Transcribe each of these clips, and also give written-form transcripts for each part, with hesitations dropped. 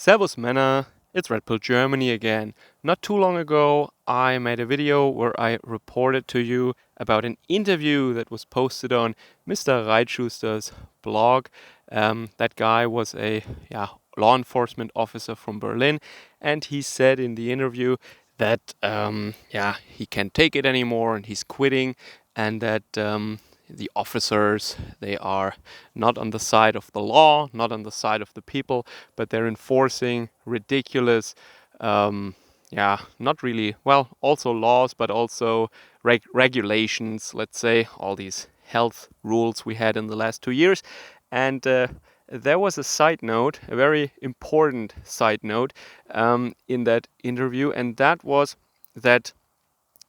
Servus Männer, it's Red Pill Germany again. Not too long ago I made a video where I reported to you about an interview that was posted on Mr. Reitschuster's blog. That guy was a law enforcement officer from Berlin, and he said in the interview that he can't take it anymore and he's quitting, and that the officers, they are not on the side of the law, not on the side of the people, but they're enforcing ridiculous, not really, well, also laws, but also regulations, let's say, all these health rules we had in the last 2 years. And there was a side note, a very important side note in that interview, and that was that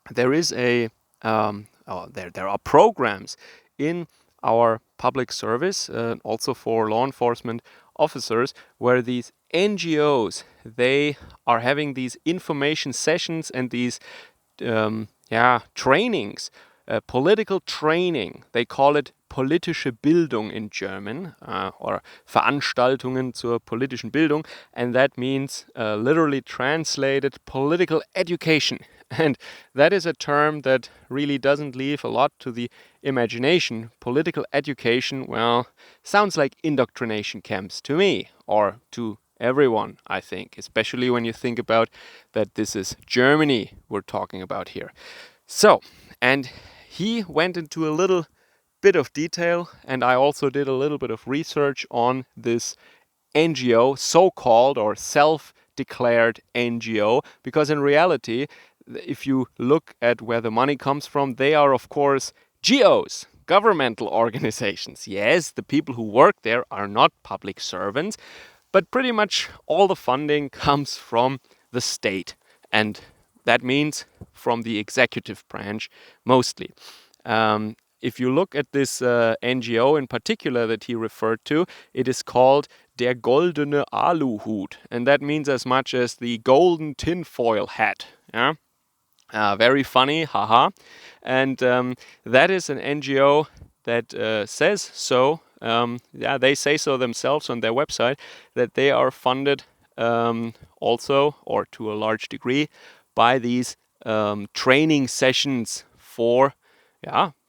there is there are programs in our public service, also for law enforcement officers, where these NGOs, they are having these information sessions and these trainings, political training. They call it politische Bildung in German, or Veranstaltungen zur politischen Bildung, and that means literally translated political education. And that is a term that really doesn't leave a lot to the imagination. Political education, well, sounds like indoctrination camps to me, or to everyone, I think, especially when you think about that this is Germany we're talking about here. So, and he went into a little bit of detail, and I also did a little bit of research on this NGO, so-called or self-declared NGO, because in reality, if you look at where the money comes from, they are, of course, GOs, governmental organizations. Yes, the people who work there are not public servants, but pretty much all the funding comes from the state, and that means from the executive branch mostly. If you look at this NGO in particular that he referred to, it is called Der Goldene Aluhut, and that means as much as the golden tinfoil hat. Yeah? Very funny, haha. And that is an NGO that says so. They say so themselves on their website, that they are funded also, or to a large degree, by these training sessions for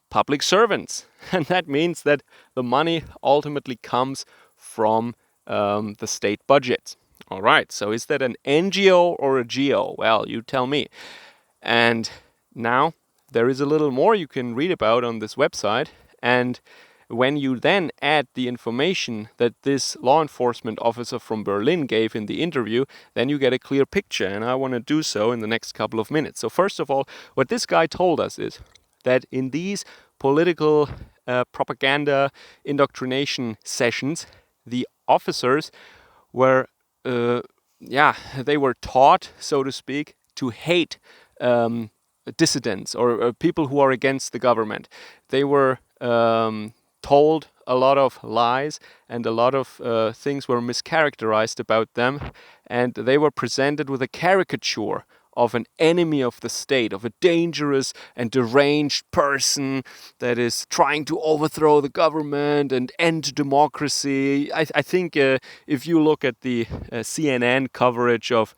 public servants. And that means that the money ultimately comes from the state budgets. All right, so is that an NGO or a GO? Well, you tell me. And now there is a little more you can read about on this website. And when you then add the information that this law enforcement officer from Berlin gave in the interview, then you get a clear picture. And I want to do so in the next couple of minutes. So first of all, what this guy told us is that in these political propaganda indoctrination sessions, the officers were, they were taught, so to speak, to hate dissidents or people who are against the government. They were told a lot of lies, and a lot of things were mischaracterized about them, and they were presented with a caricature of an enemy of the state, of a dangerous and deranged person that is trying to overthrow the government and end democracy. I think if you look at the CNN coverage of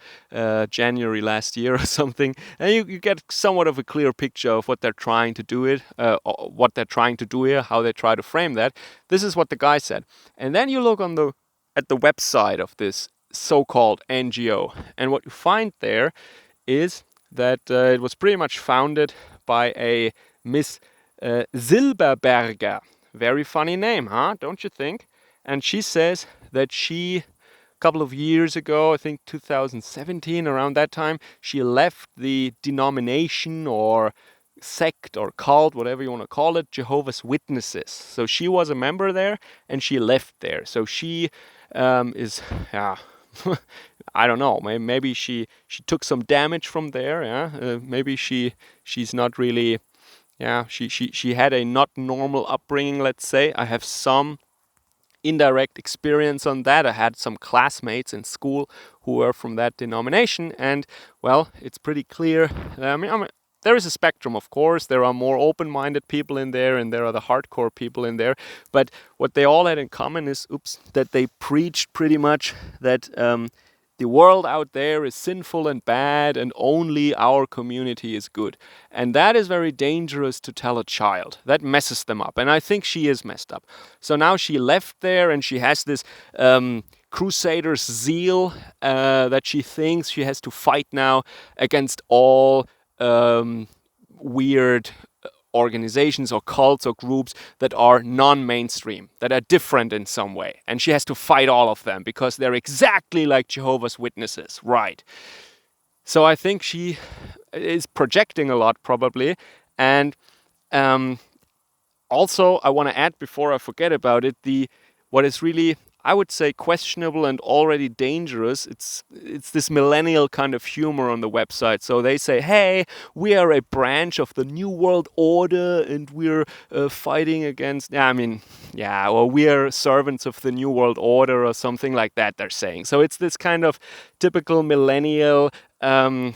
January last year or something, you get somewhat of a clear picture of what they're trying to do here, how they try to frame that. This is what the guy said. And then you look at the website of this so-called NGO, and what you find there is that it was pretty much founded by a Miss Silberberger. Very funny name, huh? Don't you think? And she says that she, a couple of years ago, I think 2017, around that time, she left the denomination or sect or cult, whatever you want to call it, Jehovah's Witnesses. So she was a member there, and she left there. So she is... I don't know. Maybe she took some damage from there. Yeah, maybe she's not really. Yeah, she had a not normal upbringing. Let's say I have some indirect experience on that. I had some classmates in school who were from that denomination, and well, it's pretty clear. There is a spectrum, of course. There are more open-minded people in there, and there are the hardcore people in there. But what they all had in common is, that they preached pretty much that the world out there is sinful and bad, and only our community is good. And that is very dangerous to tell a child. That messes them up. And I think she is messed up. So now she left there, and she has this crusader's zeal that she thinks she has to fight now against all weird organizations or cults or groups that are non-mainstream, that are different in some way. And she has to fight all of them because they're exactly like Jehovah's Witnesses. Right. So I think she is projecting a lot probably. And also, I want to add before I forget about it, what is really, I would say, questionable and already dangerous. It's this millennial kind of humor on the website. So they say, "Hey, we are a branch of the New World Order, and we're fighting against." Or we are servants of the New World Order, or something like that. They're saying. So it's this kind of typical millennial,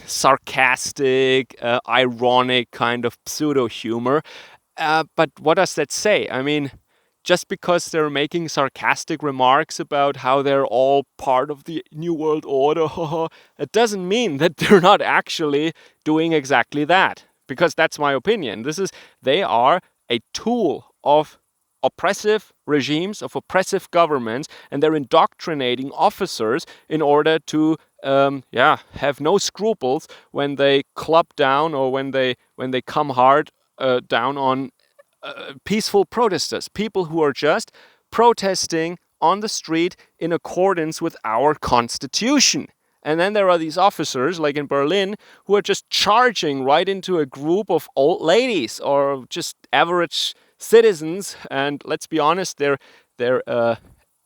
sarcastic, ironic kind of pseudo humor. But what does that say? I mean, just because they're making sarcastic remarks about how they're all part of the New World Order, it doesn't mean that they're not actually doing exactly that. Because that's my opinion. They are a tool of oppressive regimes, of oppressive governments, and they're indoctrinating officers in order to have no scruples when they club down or when they come hard down on peaceful protesters, people who are just protesting on the street in accordance with our constitution. And then there are these officers, like in Berlin, who are just charging right into a group of old ladies or just average citizens. And let's be honest, their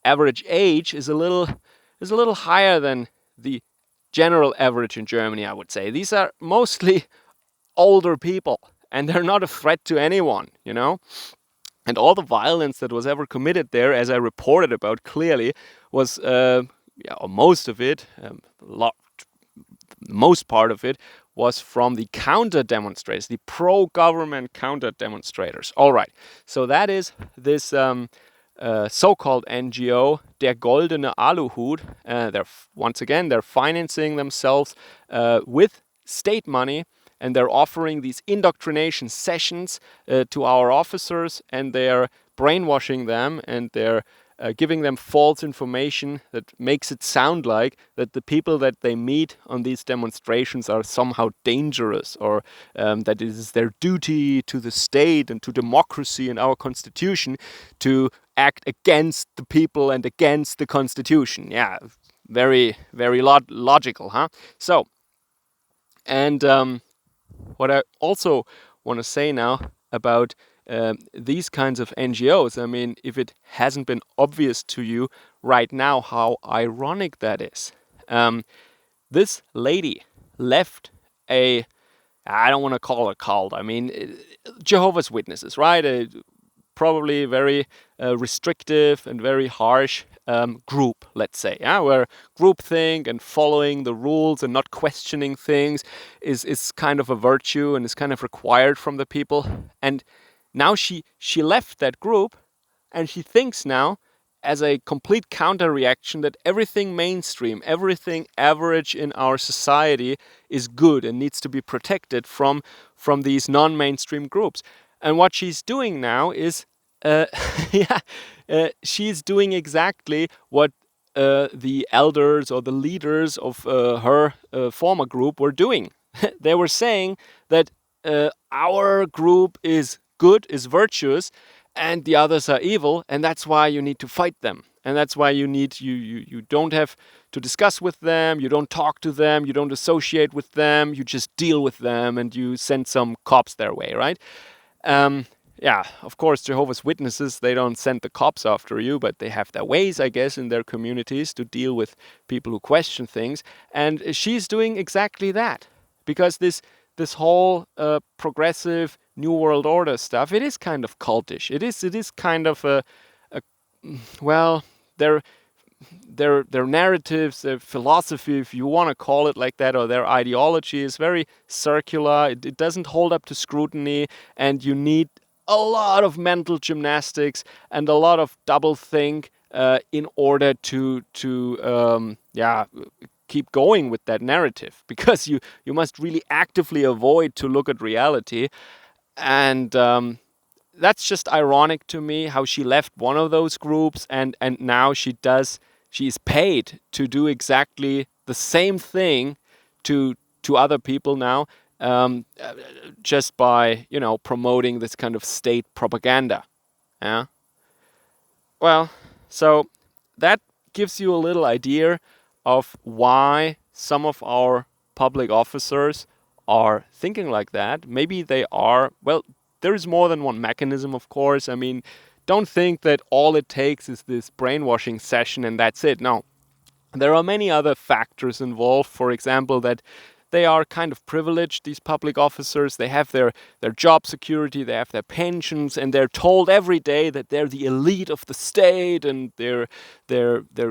average age is a little higher than the general average in Germany, I would say. These are mostly older people, and they're not a threat to anyone, you know? And all the violence that was ever committed there, as I reported about clearly, was, or most of it, most part of it, was from the counter demonstrators, the pro-government counter demonstrators. All right, so that is this so-called NGO, Der Goldene Aluhut. They're financing themselves with state money, and they're offering these indoctrination sessions to our officers, and they're brainwashing them, and they're giving them false information that makes it sound like that the people that they meet on these demonstrations are somehow dangerous, or that it is their duty to the state and to democracy and our constitution to act against the people and against the constitution. Yeah, very, very logical, huh? So, and what I also want to say now about these kinds of NGOs, I mean, if it hasn't been obvious to you right now how ironic that is. This lady left I don't want to call it a cult, I mean, Jehovah's Witnesses, right? Probably very restrictive and very harsh group, let's say, where groupthink and following the rules and not questioning things is kind of a virtue and is kind of required from the people. And now she left that group, and she thinks now, as a complete counter reaction, that everything mainstream, everything average in our society is good and needs to be protected from these non-mainstream groups. And what she's doing now is, she's doing exactly what the elders or the leaders of her former group were doing. They were saying that our group is good, is virtuous, and the others are evil, and that's why you need to fight them. And that's why you don't have to discuss with them, you don't talk to them, you don't associate with them, you just deal with them, and you send some cops their way, right? Of course, Jehovah's Witnesses, they don't send the cops after you, but they have their ways, I guess, in their communities to deal with people who question things. And she's doing exactly that. Because this whole progressive New World Order stuff, it is kind of cultish. It is kind of their narratives, their philosophy, if you want to call it like that, or their ideology is very circular. It doesn't hold up to scrutiny, and you need a lot of mental gymnastics and a lot of double think in order to keep going with that narrative, because you must really actively avoid to look at reality. And that's just ironic to me, how she left one of those groups, and now she is paid to do exactly the same thing to other people now, just by promoting this kind of state propaganda. Yeah. Well, so that gives you a little idea of why some of our public officers are thinking like that. Maybe they are, well, there is more than one mechanism, of course. I mean, don't think that all it takes is this brainwashing session and that's it. No, there are many other factors involved. For example, that they are kind of privileged, these public officers. They have their job security, they have their pensions, and they're told every day that they're the elite of the state, and they're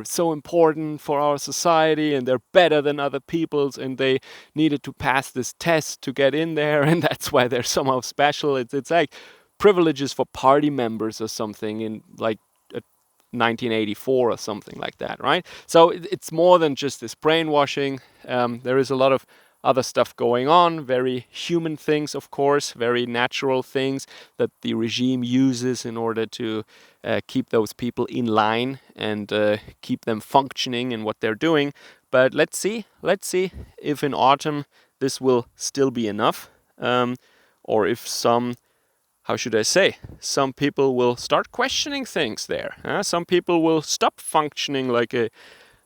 so important for our society, and they're better than other people's, and they needed to pass this test to get in there, and that's why they're somehow special. It's like privileges for party members or something in like 1984 or something like that, right? So it's more than just this brainwashing. There is a lot of other stuff going on, very human things, of course, very natural things that the regime uses in order to keep those people in line and keep them functioning in what they're doing. But let's see if in autumn this will still be enough, or if how should I say, some people will start questioning things there. Some people will stop functioning like a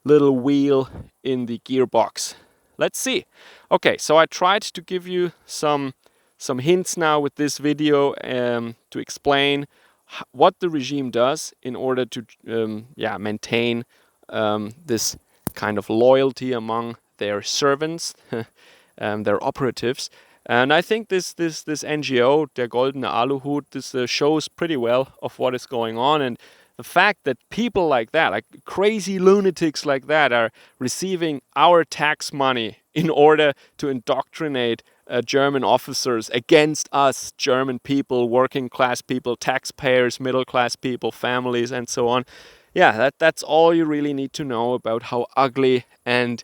little wheel in the gearbox. Let's see. Okay, so I tried to give you some hints now with this video to explain what the regime does in order to maintain this kind of loyalty among their servants, their operatives. And I think this NGO, Der Goldene Aluhut, this shows pretty well of what is going on. And the fact that people like that, like crazy lunatics like that, are receiving our tax money in order to indoctrinate German officers against us, German people, working class people, taxpayers, middle class people, families, and so on. Yeah, that's all you really need to know about how ugly and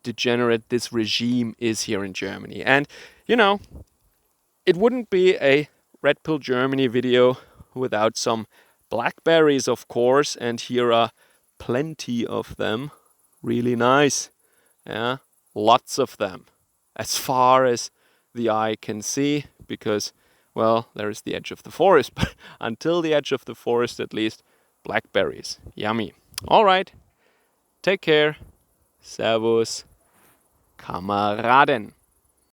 degenerate this regime is here in Germany. And, it wouldn't be a Red Pill Germany video without some blackberries, of course, and here are plenty of them. Really nice. Yeah, lots of them. As far as the eye can see, because, well, there is the edge of the forest, but until the edge of the forest, at least, blackberries. Yummy. All right. Take care. Servus, Kameraden.